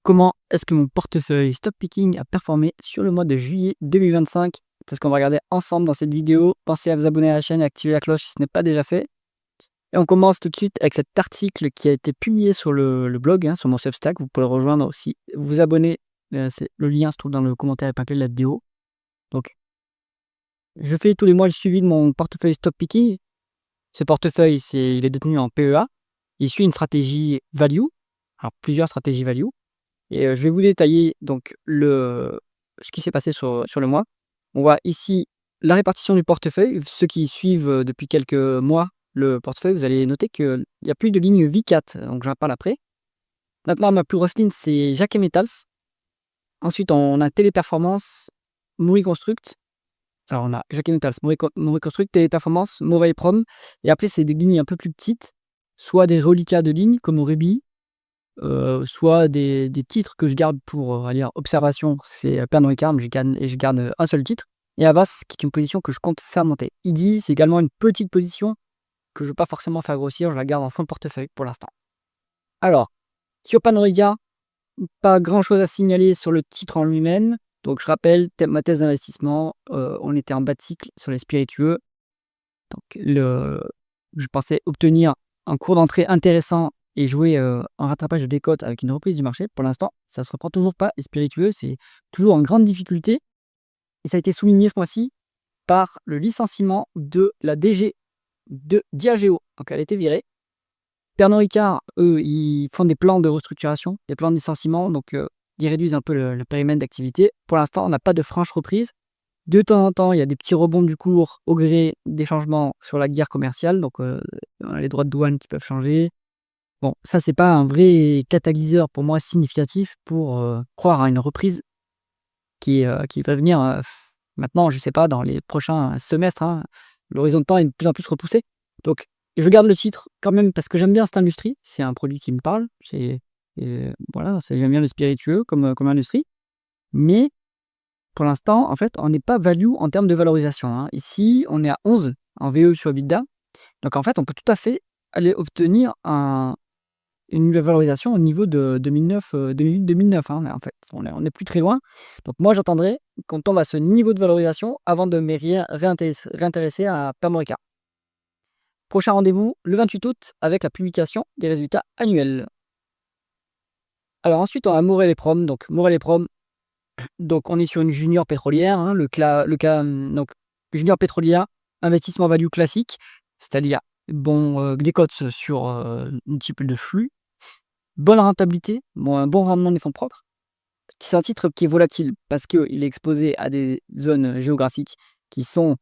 Comment est-ce que mon portefeuille Stock Picking a performé sur le mois de juillet 2025? C'est ce qu'on va regarder ensemble dans cette vidéo. Pensez à vous abonner à la chaîne et activer la cloche si ce n'est pas déjà fait. Et on commence tout de suite avec cet article qui a été publié sur le blog, sur mon Substack. Vous pouvez le rejoindre aussi. Vous abonner, le lien se trouve dans le commentaire épinglé de la vidéo. Donc, je fais tous les mois le suivi de mon portefeuille Stock Picking. Ce portefeuille, il est détenu en PEA. Il suit une stratégie value, alors plusieurs stratégies value. Et je vais vous détailler donc ce qui s'est passé sur le mois. On voit ici la répartition du portefeuille. Ceux qui suivent, depuis quelques mois le portefeuille, vous allez noter qu'il y a plus de lignes Vicat, donc j'en parle après. Maintenant, ma plus grosse ligne, c'est Jacques Metals. Ensuite, on a Téléperformance, Mori Construct. Alors on a Jacques Metals, Mori Construct, Téléperformance, Morel Prom. Et après, c'est des lignes un peu plus petites, soit des reliquats de lignes comme Aurebi, soit des titres que je garde pour, on va dire observation, c'est Pernod Ricard, mais je garde un seul titre. Et Havas, qui est une position que je compte faire monter. IDI, c'est également une petite position que je ne veux pas forcément faire grossir, je la garde en fond de portefeuille pour l'instant. Alors, sur Pernod Ricard, pas grand chose à signaler sur le titre en lui-même. Donc je rappelle ma thèse d'investissement, on était en bas de cycle sur les spiritueux. Donc je pensais obtenir un cours d'entrée intéressant et jouer un rattrapage de décote avec une reprise du marché. Pour l'instant, ça ne se reprend toujours pas. Les spiritueux, c'est toujours en grande difficulté. Et ça a été souligné ce mois-ci par le licenciement de la DG de Diageo. Donc elle a été virée. Pernod Ricard, eux, ils font des plans de restructuration, des plans de licenciement. Donc ils réduisent un peu le périmètre d'activité. Pour l'instant, on n'a pas de franche reprise. De temps en temps, il y a des petits rebonds du cours au gré des changements sur la guerre commerciale. Donc on a les droits de douane qui peuvent changer. Bon, ça, c'est pas un vrai catalyseur pour moi significatif pour croire à une reprise qui va venir maintenant, je sais pas, dans les prochains semestres. L'horizon de temps est de plus en plus repoussé. Donc, je garde le titre quand même parce que j'aime bien cette industrie. C'est un produit qui me parle. Voilà, j'aime bien le spiritueux comme industrie. Mais pour l'instant, en fait, on n'est pas value en termes de valorisation. Ici, on est à 11 en VE sur EBITDA. Donc, en fait, on peut tout à fait aller obtenir une valorisation au niveau de 2009, en fait. On est plus très loin. Donc moi, j'attendrai qu'on tombe à ce niveau de valorisation avant de me réintéresser à Pernod Ricard. Prochain rendez-vous, le 28 août, avec la publication des résultats annuels. Alors ensuite, on a Morel et Prom. Donc Morel et Prom, donc on est sur une junior pétrolière. Donc junior pétrolière, investissement value classique, c'est-à-dire des cotes sur un type de flux. Bonne rentabilité, un bon rendement des fonds propres. C'est un titre qui est volatile parce qu'il est exposé à des zones géographiques qui sont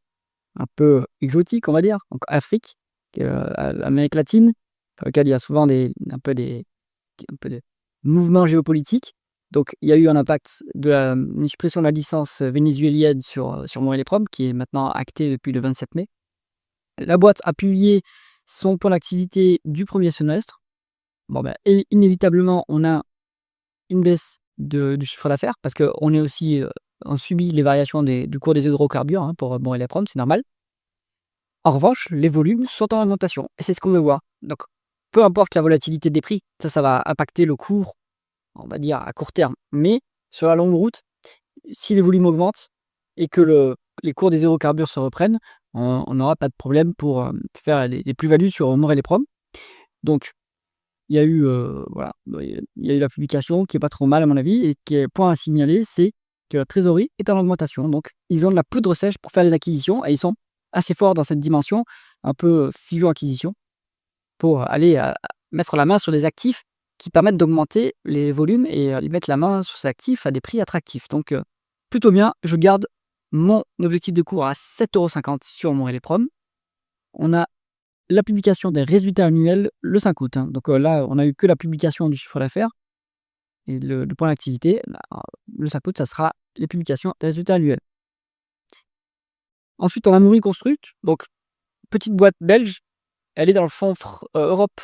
un peu exotiques, on va dire. Donc Afrique, Amérique latine, dans lequel il y a souvent un peu des mouvements géopolitiques. Donc il y a eu un impact de une suppression de la licence vénézuélienne sur Morel et Prom, qui est maintenant actée depuis le 27 mai. La boîte a publié son plan d'activité du premier semestre. Inévitablement, on a une baisse du chiffre d'affaires parce qu'on est aussi, on subit les variations du cours des hydrocarbures pour Morel et Prom, c'est normal. En revanche, les volumes sont en augmentation et c'est ce qu'on veut voir. Donc, peu importe la volatilité des prix, ça va impacter le cours, on va dire, à court terme. Mais sur la longue route, si les volumes augmentent et que les cours des hydrocarbures se reprennent, on n'aura pas de problème pour faire les plus-values sur Morel et Prom. Donc, il y a eu la publication qui est pas trop mal à mon avis et qui est point à signaler, c'est que la trésorerie est en augmentation. Donc ils ont de la poudre sèche pour faire les acquisitions et ils sont assez forts dans cette dimension, un peu fusion-acquisition, pour aller mettre la main sur des actifs qui permettent d'augmenter les volumes et mettre la main sur ces actifs à des prix attractifs. Donc plutôt bien, je garde mon objectif de cours à 7,50 € sur Morel et Prom. On a la publication des résultats annuels le 5 août. Donc là, on a eu que la publication du chiffre d'affaires et le point d'activité. Le 5 août, ça sera les publications des résultats annuels. Ensuite, on a Mori Construct, donc petite boîte belge. Elle est dans le fonds Europe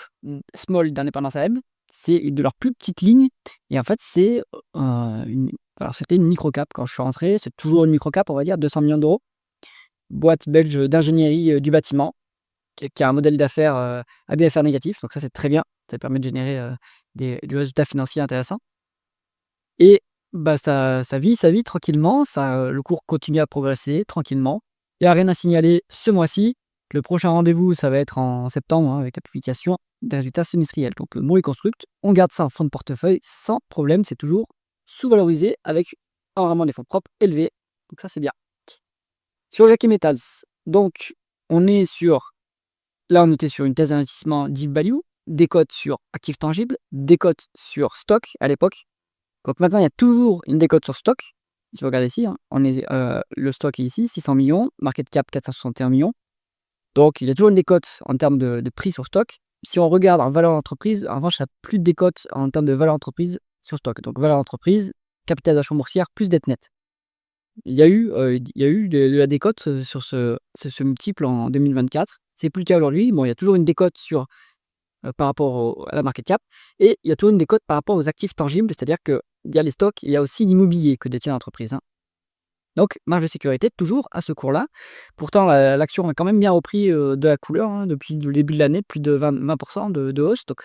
Small d'Indépendance AM. C'est une de leurs plus petites lignes. Et en fait, c'était une microcap quand je suis rentré. C'est toujours une microcap, on va dire, 200 millions d'euros. Boîte belge d'ingénierie du bâtiment, qui a un modèle d'affaires à BFR négatif. Donc ça, c'est très bien. Ça permet de générer du résultat financier intéressant. et bah, ça vit sa vie tranquillement, le cours continue à progresser tranquillement. Il y a rien à signaler ce mois-ci. Le prochain rendez-vous, ça va être en septembre, hein, avec la publication des résultats semestriels. Donc, Moray Construct, on garde ça en fonds de portefeuille sans problème, c'est toujours sous-valorisé avec vraiment des fonds propres élevés. Donc ça, c'est bien. Sur Jackie Metals, donc on est sur, là on était sur une thèse d'investissement deep value, des cotes sur actifs tangibles, des cotes sur stock à l'époque. Donc maintenant, il y a toujours une décote sur stock. Si vous regardez ici, hein, le stock est ici, 600 millions, market cap 461 millions. Donc il y a toujours une décote en termes de prix sur stock. Si on regarde en valeur d'entreprise, en revanche, il n'y a plus de décote en termes de valeur d'entreprise sur stock. Donc valeur d'entreprise, capitalisation boursière, plus dette nette. Il y a eu de la décote sur ce multiple en 2024. C'est plus le cas aujourd'hui. Bon, il y a toujours une décote par rapport à la market cap, et il y a toujours une décote par rapport aux actifs tangibles, c'est-à-dire qu'il y a les stocks, il y a aussi l'immobilier que détient l'entreprise, hein. Donc, marge de sécurité toujours à ce cours-là. Pourtant, l'action a quand même bien repris de la couleur, hein, depuis le début de l'année, plus de 20% de hausse. Donc,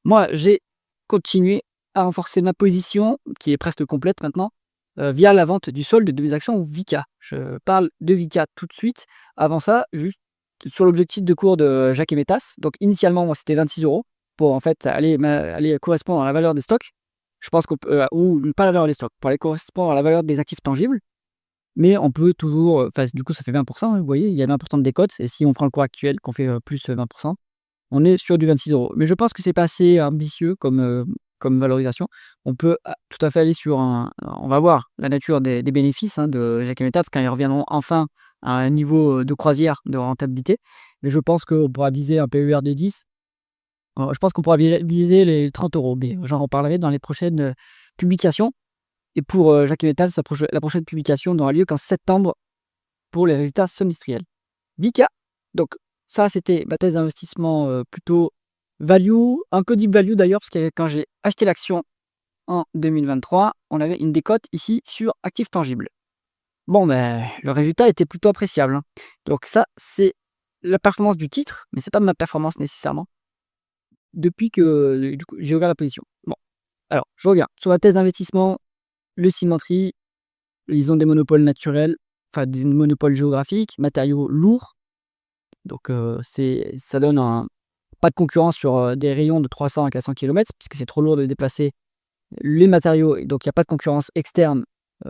moi, j'ai continué à renforcer ma position, qui est presque complète maintenant, via la vente du solde de mes actions Vika. Je parle de Vika tout de suite. Avant ça, juste sur l'objectif de cours de Jacques Métas. Donc, initialement, moi, c'était 26 € pour en fait aller correspondre à la valeur des stocks. Je pense qu'on peut, ou pas la valeur des stocks, pour aller correspondre à la valeur des actifs tangibles. Mais on peut toujours, enfin, du coup, ça fait 20%, hein, vous voyez, il y a 20% de décote. Et si on prend le cours actuel, qu'on fait plus 20%, on est sur du 26 €. Mais je pense que c'est pas assez ambitieux comme valorisation. On peut tout à fait aller sur on va voir la nature des bénéfices, hein, de Jacques Métas quand ils reviendront enfin à un niveau de croisière de rentabilité. Mais je pense qu'on pourra viser un PER de 10. Je pense qu'on pourra viser les 30 €. Mais j'en reparlerai dans les prochaines publications. Et pour Jacques Métas, la prochaine publication n'aura lieu qu'en septembre pour les résultats semestriels. Vika, donc ça c'était ma thèse d'investissement plutôt value, un peu deep value d'ailleurs, parce que quand j'ai acheté l'action en 2023, on avait une décote ici sur actifs tangibles. Bon, ben, le résultat était plutôt appréciable, hein. Donc ça, c'est la performance du titre, mais c'est pas ma performance nécessairement, depuis que du coup, j'ai ouvert la position. Bon, alors je reviens sur la thèse d'investissement, le cimenterie, ils ont des monopoles naturels, enfin des monopoles géographiques, matériaux lourds. Donc ça donne pas de concurrence sur des rayons de 300 à 400 km, puisque c'est trop lourd de déplacer les matériaux. Et donc il n'y a pas de concurrence externe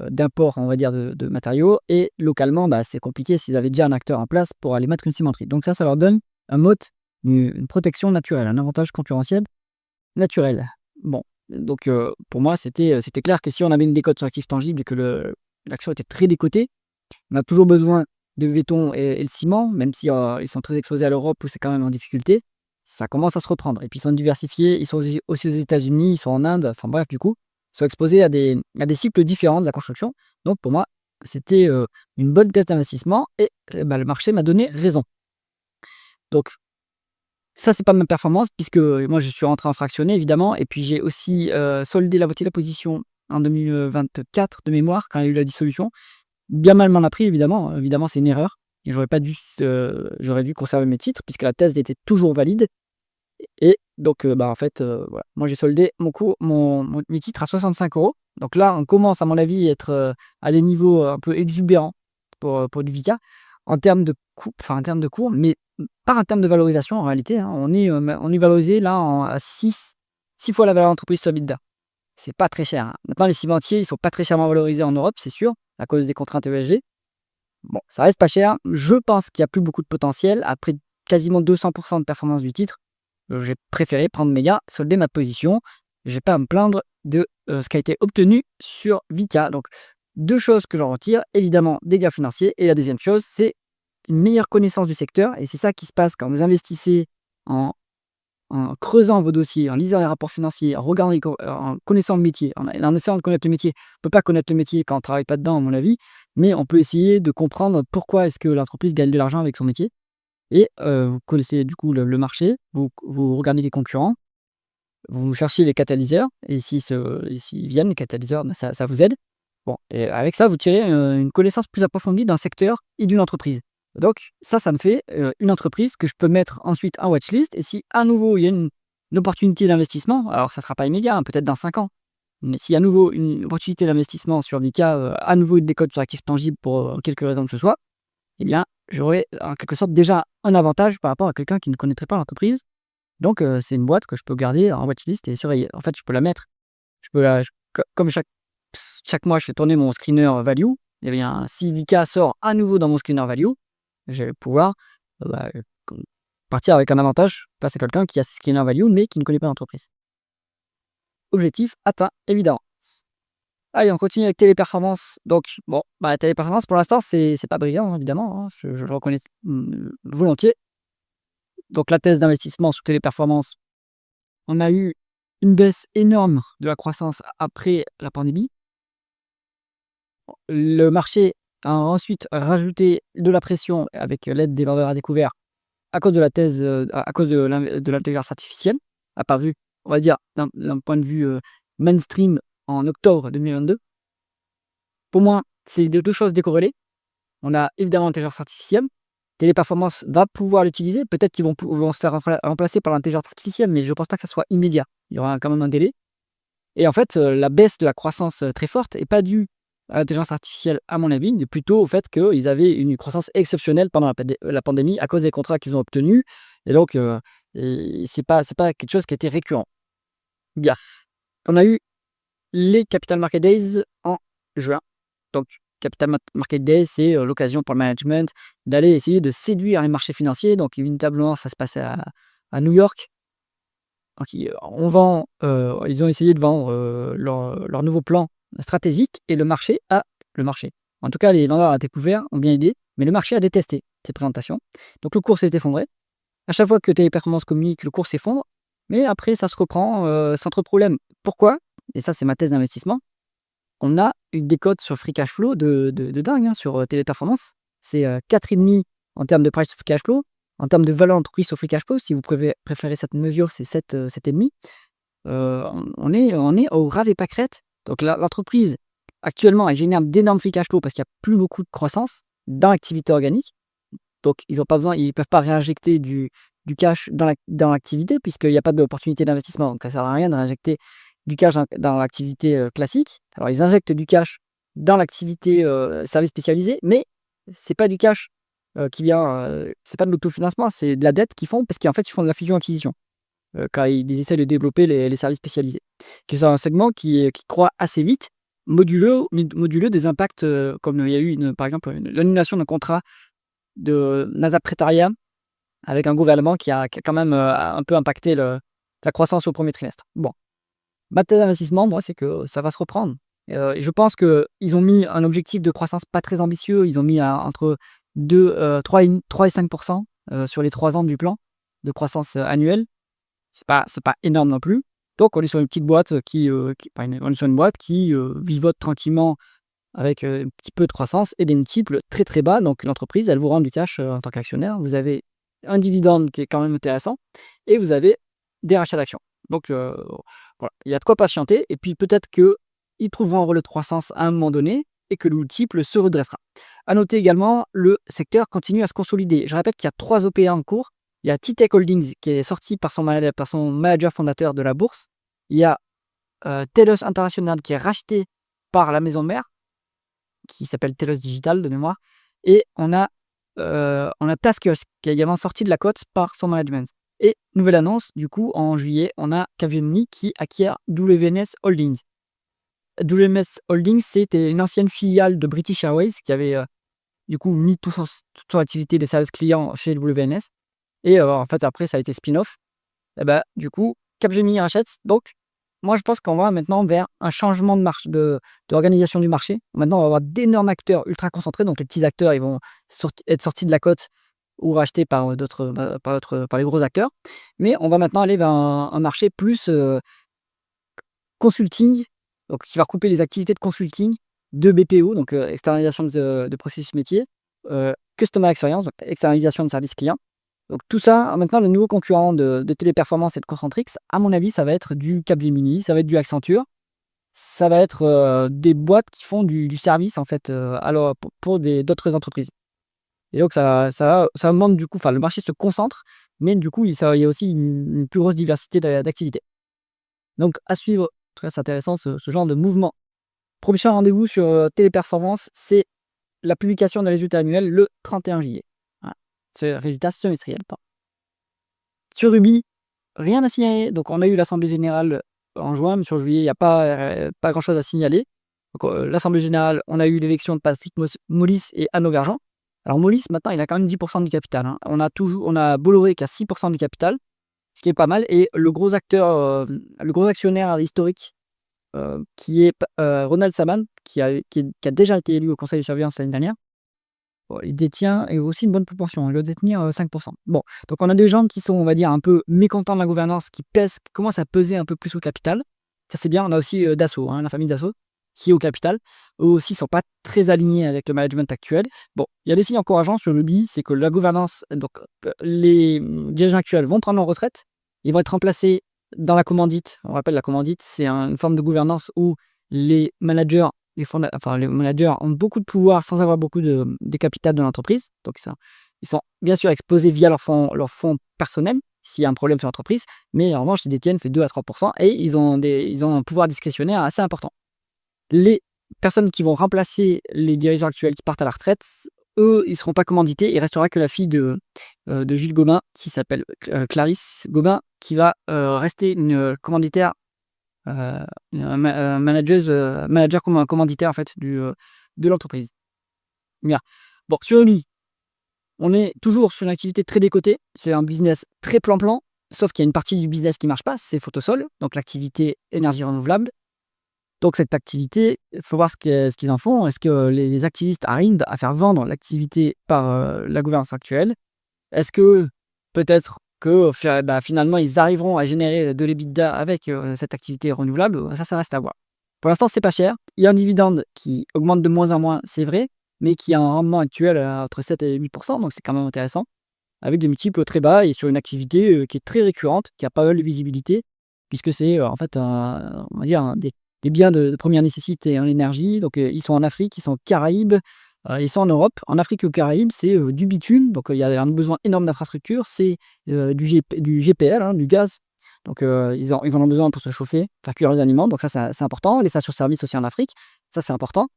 d'import, on va dire, de matériaux. Et localement, bah, c'est compliqué s'ils avaient déjà un acteur en place pour aller mettre une cimenterie. Donc ça leur donne un moat, une protection naturelle, un avantage concurrentiel naturel. Bon, donc pour moi, c'était clair que si on avait une décote sur actif tangible et que l'action était très décotée, on a toujours besoin de béton et le ciment, même si ils sont très exposés à l'Europe où c'est quand même en difficulté. Ça commence à se reprendre. Et puis ils sont diversifiés, ils sont aussi aux États-Unis, ils sont en Inde, enfin bref, du coup, ils sont exposés à des cycles différents de la construction. Donc pour moi, c'était une bonne thèse d'investissement et bah, le marché m'a donné raison. Donc ça, c'est pas ma performance, puisque moi je suis rentré en fractionné évidemment, et puis j'ai aussi soldé la moitié de la position en 2024 de mémoire, quand il y a eu la dissolution. Bien mal m'en a pris évidemment, évidemment c'est une erreur, et j'aurais dû conserver mes titres puisque la thèse était toujours valide. Et donc bah, en fait, voilà, moi j'ai soldé mes titres à 65 €. Donc là, on commence à mon avis à être à des niveaux un peu exubérants pour du Vika en termes de cours, mais pas en termes de valorisation en réalité, hein. On est valorisé là à 6 fois la valeur d'entreprise sur EBITDA. C'est pas très cher, hein. Maintenant, les cimentiers, ils sont pas très chèrement valorisés en Europe, c'est sûr, à cause des contraintes ESG. Bon, ça reste pas cher. Je pense qu'il y a plus beaucoup de potentiel. Après quasiment 200% de performance du titre, j'ai préféré prendre mes gains, solder ma position. Je vais pas à me plaindre de ce qui a été obtenu sur Vika. Donc, deux choses que j'en retire, évidemment des gains financiers. Et la deuxième chose, c'est une meilleure connaissance du secteur. Et c'est ça qui se passe quand vous investissez en creusant vos dossiers, en lisant les rapports financiers, en connaissant le métier, en essayant de connaître le métier. On ne peut pas connaître le métier quand on ne travaille pas dedans, à mon avis, mais on peut essayer de comprendre pourquoi est-ce que l'entreprise gagne de l'argent avec son métier. Et vous connaissez du coup le marché, vous regardez les concurrents, vous cherchez les catalyseurs, et s'ils viennent, les catalyseurs, ben ça vous aide. Bon, et avec ça, vous tirez une connaissance plus approfondie d'un secteur et d'une entreprise. Donc ça me fait une entreprise que je peux mettre ensuite en watchlist, et si à nouveau il y a une opportunité d'investissement, alors ça ne sera pas immédiat, hein, peut-être dans 5 ans. Mais s'il y a à nouveau une opportunité d'investissement sur Vika, à nouveau des codes sur actifs tangibles pour, quelque raison que ce soit, eh bien, j'aurais en quelque sorte déjà un avantage par rapport à quelqu'un qui ne connaîtrait pas l'entreprise. Donc, c'est une boîte que je peux garder en watchlist et surveiller. En fait, je peux la mettre, je peux la comme chaque mois, je fais tourner mon screener value, eh bien, si Vika sort à nouveau dans mon screener value, je vais pouvoir, bah, com partir avec un avantage face à quelqu'un qui a ses screeners value, mais qui ne connaît pas l'entreprise. Objectif atteint, évidemment. Allez, on continue avec Téléperformance. Donc bon, bah, Téléperformance pour l'instant, c'est pas brillant, hein, évidemment, hein, je le reconnais, volontiers. Donc la thèse d'investissement sous Téléperformance, on a eu une baisse énorme de la croissance après la pandémie. Le marché a ensuite rajouté de la pression avec l'aide des vendeurs à découvert à cause de la thèse, à cause de l'intelligence artificielle, apparue, on va dire, d'un point de vue, mainstream en octobre 2022. Pour moi, c'est deux choses décorrélées. On a évidemment l'intelligence artificielle. Téléperformance va pouvoir l'utiliser. Peut-être qu'ils vont se faire remplacer par l'intelligence artificielle, mais je ne pense pas que ça soit immédiat. Il y aura quand même un délai. Et en fait, la baisse de la croissance très forte n'est pas due à l'intelligence artificielle, à mon avis, mais plutôt au fait qu'ils avaient une croissance exceptionnelle pendant la pandémie à cause des contrats qu'ils ont obtenus. Et donc, c'est pas quelque chose qui était récurrent. Bien. On a eu les Capital Market Days en juin. Donc, Capital Market Day, c'est l'occasion pour le management d'aller essayer de séduire les marchés financiers. Donc, inévitablement, ça se passait à New York. Donc, ils ont essayé de vendre leur nouveau plan stratégique et le marché, en tout cas, les vendeurs à découvert ont bien aidé, mais le marché a détesté cette présentation. Donc, le cours s'est effondré. À chaque fois que Téléperformance communique, le cours s'effondre, mais après, ça se reprend sans trop de problème. Pourquoi? Et ça, c'est ma thèse d'investissement. On a une décote sur free cash flow de dingue, hein, sur Téléperformance. C'est 4,5 en termes de price to free cash flow. En termes de valeur d'entreprise sur free cash flow, si vous préférez cette mesure, c'est 7,5. On est au ras des pâquerettes. Donc l'entreprise, actuellement, elle génère d'énormes free cash flow parce qu'il n'y a plus beaucoup de croissance dans l'activité organique. Donc ils ne peuvent pas réinjecter du cash dans l'activité puisqu'il n'y a pas d'opportunité d'investissement. Donc ça ne sert à rien de réinjecter du cash dans l'activité classique. Alors ils injectent du cash dans l'activité service spécialisé, mais c'est pas du cash qui vient, c'est pas de l'autofinancement, c'est de la dette qu'ils font parce qu'en fait ils font de la fusion-acquisition quand ils essaient de développer les services spécialisés. Qui sont un segment qui croît assez vite, moduleux des impacts comme il y a eu par exemple l'annulation d'un contrat de NASA Pretaria avec un gouvernement qui a quand même un peu impacté la croissance au premier trimestre. Bon. Ma thèse d'investissement, moi, c'est que ça va se reprendre. Et je pense qu'ils ont mis un objectif de croissance pas très ambitieux. Ils ont mis entre 3 et 5% sur les 3 ans du plan de croissance annuelle. C'est pas énorme non plus. Donc, on est sur une petite boîte on est sur une boîte qui vivote tranquillement avec un petit peu de croissance et des multiples très très bas. Donc, l'entreprise, elle vous rend du cash en tant qu'actionnaire. Vous avez un dividende qui est quand même intéressant et vous avez des rachats d'actions. Donc, voilà, il y a de quoi patienter et puis peut-être qu'ils trouveront un relais de croissance à un moment donné et que le multiple se redressera. À noter également, le secteur continue à se consolider. Je répète qu'il y a 3 OPA en cours. Il y a T-Tech Holdings qui est sorti par son manager fondateur de la bourse. Il y a Telos International qui est racheté par la maison mère, qui s'appelle Telos Digital de mémoire. Et on a Taskers qui est également sorti de la cote par son management. Et nouvelle annonce, du coup, en juillet, on a Capgemini qui acquiert WNS Holdings. WNS Holdings, c'était une ancienne filiale de British Airways qui avait du coup mis toute son activité de service client chez WNS. Et en fait, après, ça a été spin-off. Et bah, du coup, Capgemini rachète. Donc, moi, je pense qu'on va maintenant vers un changement d'organisation du marché. Maintenant, on va avoir d'énormes acteurs ultra concentrés. Donc, les petits acteurs, ils vont être sortis de la cote ou rachetés par les gros acteurs. Mais on va maintenant aller vers un marché plus consulting, donc qui va recouper les activités de consulting, de BPO, donc externalisation de processus métier, customer experience, donc externalisation de services clients. Donc tout ça, maintenant, le nouveau concurrent de Téléperformance et de Concentrix, à mon avis, ça va être du Capgemini, ça va être du Accenture, ça va être des boîtes qui font du service, en fait, alors pour d'autres entreprises. Et donc ça montre du coup, enfin le marché se concentre, mais du coup, il y a aussi une plus grosse diversité d'activités. Donc à suivre tout cas, c'est intéressant ce genre de mouvement. Prochain rendez-vous sur, Téléperformance, c'est la publication des résultats annuels le 31 juillet. Voilà, c'est résultats semestriels, pardon. Sur Ruby, rien à signaler. Donc on a eu l'assemblée générale en juin, mais sur juillet, il n'y a pas grand-chose à signaler. Donc l'assemblée générale, on a eu l'élection de Patrick Molis et Anne Auvergent. Alors Molis, maintenant, il a quand même 10 du capital, hein. On a Bolloré qui a 6 du capital, ce qui est pas mal, et le gros actionnaire historique, qui est Ronald Saman, qui a déjà été élu au conseil de surveillance l'année dernière. Bon, il détient et aussi une bonne proportion, il doit détenir 5 Bon, donc on a des gens qui sont, on va dire, un peu mécontents de la gouvernance, qui commencent à peser un peu plus au capital. Ça, c'est bien. On a aussi Dassault, hein, la famille Dassault, qui est au capital. Eux aussi ne sont pas très alignés avec le management actuel. Bon, il y a des signes encourageants sur le BI, c'est que la gouvernance, donc les dirigeants actuels vont prendre en retraite, ils vont être remplacés dans la commandite. On rappelle, la commandite, c'est une forme de gouvernance où les managers les managers ont beaucoup de pouvoir sans avoir beaucoup de capital de l'entreprise. Donc, ils sont bien sûr exposés via leur fonds personnels s'il y a un problème sur l'entreprise, mais en revanche, ils détiennent fait 2 à 3 et ils ont un pouvoir discrétionnaire assez important. Les personnes qui vont remplacer les dirigeants actuels qui partent à la retraite, eux, ils ne seront pas commandités. Il restera que la fille de Gilles Gobin, qui s'appelle Clarisse Gobin, qui va rester une commanditaire, manager comme un commanditaire en fait de l'entreprise. Bien. Bon, sur lui, on est toujours sur une activité très décotée. C'est un business très plan-plan, sauf qu'il y a une partie du business qui ne marche pas, c'est Photosol, donc l'activité énergie renouvelable. Donc cette activité, il faut voir ce qu'ils en font. Est-ce que les activistes arrivent à faire vendre l'activité par la gouvernance actuelle? Est-ce que peut-être que finalement ils arriveront à générer de l'EBITDA avec cette activité renouvelable? Ça reste à voir. Pour l'instant, c'est pas cher. Il y a un dividende qui augmente de moins en moins, c'est vrai, mais qui a un rendement actuel entre 7 et 8 donc c'est quand même intéressant, avec des multiples très bas et sur une activité qui est très récurrente, qui a pas mal de visibilité, puisque c'est en fait on va dire des biens de première nécessité en énergie. Donc ils sont en Afrique, ils sont aux Caraïbes, ils sont en Europe. En Afrique et aux Caraïbes, c'est du bitume, donc il y a un besoin énorme d'infrastructures, c'est du GPL, hein, du gaz. Donc ils en ont besoin pour se chauffer, faire cuire les aliments, donc ça c'est important. Les stations-service aussi en Afrique, ça c'est important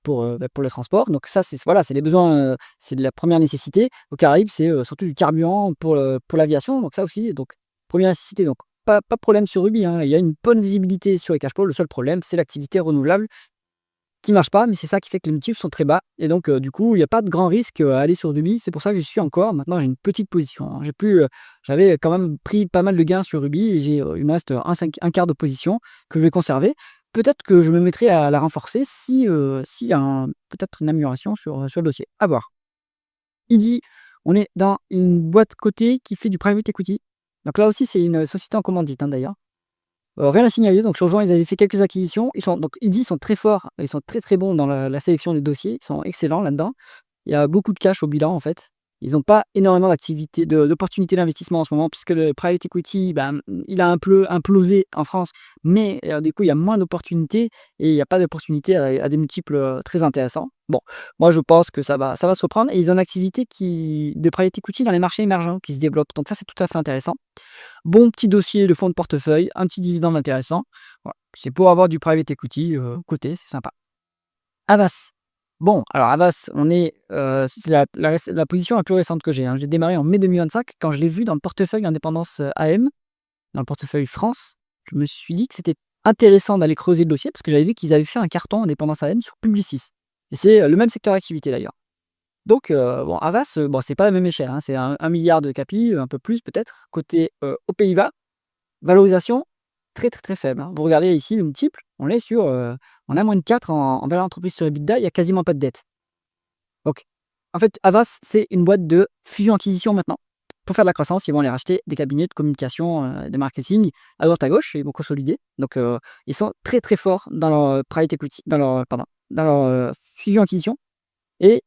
pour le transport. Donc ça c'est les besoins, c'est de la première nécessité. Aux Caraïbes, c'est surtout du carburant pour l'aviation, donc ça aussi, donc première nécessité. Donc pas de problème sur Ruby, hein. Il y a une bonne visibilité sur les cash flows. Le seul problème, c'est l'activité renouvelable qui marche pas, mais c'est ça qui fait que les multiples sont très bas. Et donc, du coup, il n'y a pas de grand risque à aller sur Ruby. C'est pour ça que j'y suis encore. Maintenant, j'ai une petite position, hein. J'avais quand même pris pas mal de gains sur Ruby et il me reste un quart de position que je vais conserver. Peut-être que je me mettrai à la renforcer s'il y a peut-être une amélioration sur le dossier. À voir. Il dit, on est dans une boîte cotée qui fait du private equity. Donc là aussi, c'est une société en commandite, hein, d'ailleurs. Rien à signaler, donc sur juin, ils avaient fait quelques acquisitions. Ils sont très forts, ils sont très, très bons dans la sélection des dossiers, ils sont excellents là-dedans. Il y a beaucoup de cash au bilan, en fait. Ils n'ont pas énormément d'opportunités d'investissement en ce moment, puisque le private equity, il a un peu implosé en France, mais du coup, il y a moins d'opportunités et il n'y a pas d'opportunités à des multiples très intéressants. Bon, moi, je pense que ça va se reprendre et ils ont une activité de private equity dans les marchés émergents qui se développe. Donc ça, c'est tout à fait intéressant. Bon petit dossier de fonds de portefeuille, un petit dividende intéressant. Voilà. C'est pour avoir du private equity côté, c'est sympa. Havas. Bon, alors Havas, c'est la position la plus récente que j'ai, hein. J'ai démarré en mai 2025 quand je l'ai vu dans le portefeuille Indépendance AM, dans le portefeuille France. Je me suis dit que c'était intéressant d'aller creuser le dossier parce que j'avais vu qu'ils avaient fait un carton Indépendance AM sur Publicis. Et c'est le même secteur d'activité d'ailleurs. Donc, bon, Havas, bon, c'est pas la même échelle, hein. C'est 1 milliard de capi, un peu plus peut-être, côté aux Pays-Bas. Valorisation très, très, très faible, hein. Vous regardez ici le multiple, on a moins de 4 en valeur d'entreprise sur EBITDA, il y a quasiment pas de dette. Donc, en fait, Havas, c'est une boîte de fusion-acquisition maintenant. Pour faire de la croissance, ils vont aller racheter des cabinets de communication, de marketing à droite à gauche et ils vont consolider. Donc, ils sont très, très forts dans leur private equity, dans leur fusion-acquisition et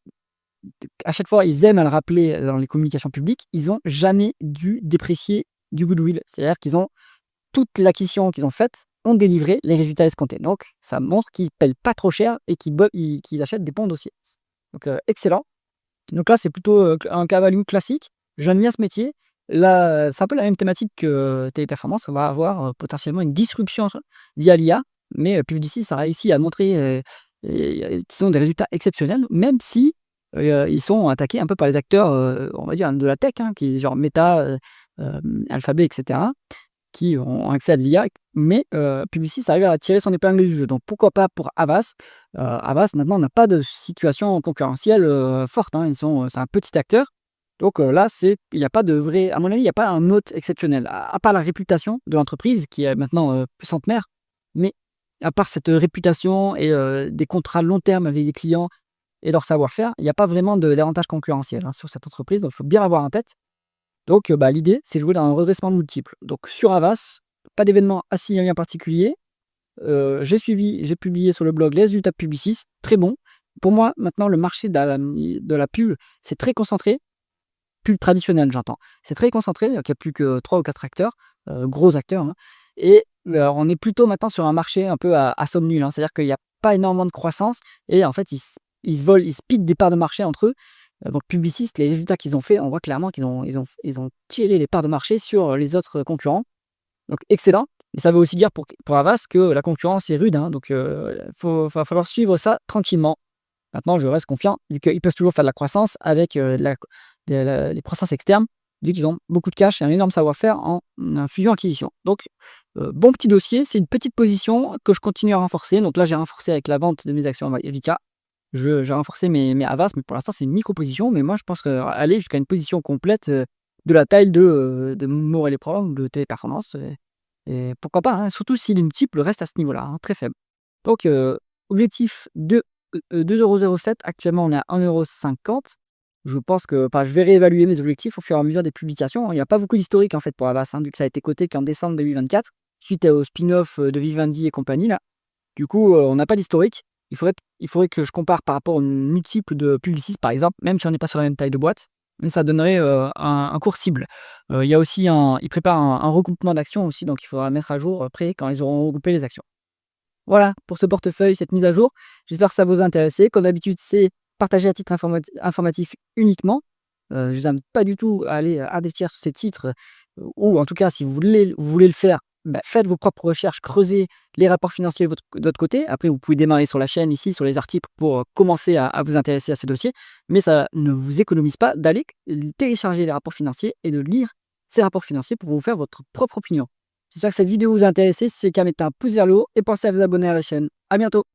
à chaque fois, ils aiment à le rappeler dans les communications publiques, ils n'ont jamais dû déprécier du goodwill. C'est-à-dire qu'ils ont toute l'acquisition qu'ils ont faite ont délivré les résultats escomptés. Donc, ça montre qu'ils ne payent pas trop cher et qu'ils achètent des bons dossiers. Donc, excellent. Donc là, c'est plutôt un cas value classique. J'aime bien ce métier. Là, c'est un peu la même thématique que Téléperformance. On va avoir, potentiellement une disruption via l'IA, mais Publicis a réussi à montrer, qu'ils ont des résultats exceptionnels, même si, ils sont attaqués un peu par les acteurs, on va dire de la tech, hein, qui genre Meta, Alphabet et cetera, qui ont accès à de l'IA, mais Publicis arrive à tirer son épingle du jeu. Donc pourquoi pas pour Havas? Havas maintenant n'a pas de situation concurrentielle, forte, hein. C'est un petit acteur, donc là, il y a pas de vrai à mon avis, il y a pas un moat exceptionnel. À part la réputation de l'entreprise qui est maintenant, centenaire, mais à part cette réputation et des contrats long terme avec les clients et leur savoir-faire, il y a pas vraiment d'avantage concurrentiel, hein, sur cette entreprise, donc il faut bien l'avoir en tête. Donc bah, l'idée, c'est jouer dans un redressement multiple. Donc sur Havas, pas d'événement à signaler en particulier. J'ai publié sur le blog les résultats de Publicis, très bon. Pour moi, maintenant, le marché de la pub, c'est très concentré. Pub traditionnelle, j'entends. C'est très concentré, donc il y a plus que 3 ou 4 acteurs, gros acteurs, hein, et on est plutôt maintenant sur un marché un peu à somme nulle, hein. C'est-à-dire qu'il y a pas énormément de croissance et en fait, ils se volent, ils se piquent des parts de marché entre eux. Donc Publicis, les résultats qu'ils ont fait, on voit clairement qu'ils ont tiré les parts de marché sur les autres concurrents. Donc excellent, mais ça veut aussi dire pour Havas que la concurrence est rude, hein, donc va falloir suivre ça tranquillement. Maintenant, je reste confiant, vu qu'ils peuvent toujours faire de la croissance avec les croissances externes, vu qu'ils ont beaucoup de cash et un énorme savoir-faire en fusion-acquisition. Donc, bon petit dossier, c'est une petite position que je continue à renforcer. Donc là, j'ai renforcé avec la vente de mes actions Vika. J'ai renforcé mes Havas, mais pour l'instant, c'est une micro-position. Mais moi, je pense aller jusqu'à une position complète de la taille de Morel et Prom ou de Téléperformance. Et pourquoi pas, hein, surtout si les multiples restent à ce niveau-là, hein, très faible. Donc, objectif de 2,07 €. Actuellement, on est à 1,50 €. Je pense que je vais réévaluer mes objectifs au fur et à mesure des publications. Il n'y a pas beaucoup d'historique en fait pour Havas, hein, vu que ça a été coté qu'en décembre 2024, suite au spin-off de Vivendi et compagnie là. Du coup, on n'a pas d'historique. Il faudrait que je compare par rapport aux multiples de Publicis, par exemple, même si on n'est pas sur la même taille de boîte, mais ça donnerait, un cours cible. Il y a aussi ils préparent un regroupement d'actions aussi, donc il faudra mettre à jour, après quand ils auront regroupé les actions. Voilà pour ce portefeuille, cette mise à jour. J'espère que ça vous a intéressé. Comme d'habitude, c'est partagé à titre informatif uniquement. Je vous invite pas du tout à aller investir sur ces titres, ou en tout cas, si vous voulez le faire, bah, faites vos propres recherches, creusez les rapports financiers de votre côté. Après, vous pouvez démarrer sur la chaîne ici, sur les articles pour commencer à vous intéresser à ces dossiers. Mais ça ne vous économise pas d'aller télécharger les rapports financiers et de lire ces rapports financiers pour vous faire votre propre opinion. J'espère que cette vidéo vous a intéressé. Si c'est le cas, mettez un pouce vers le haut et pensez à vous abonner à la chaîne. À bientôt.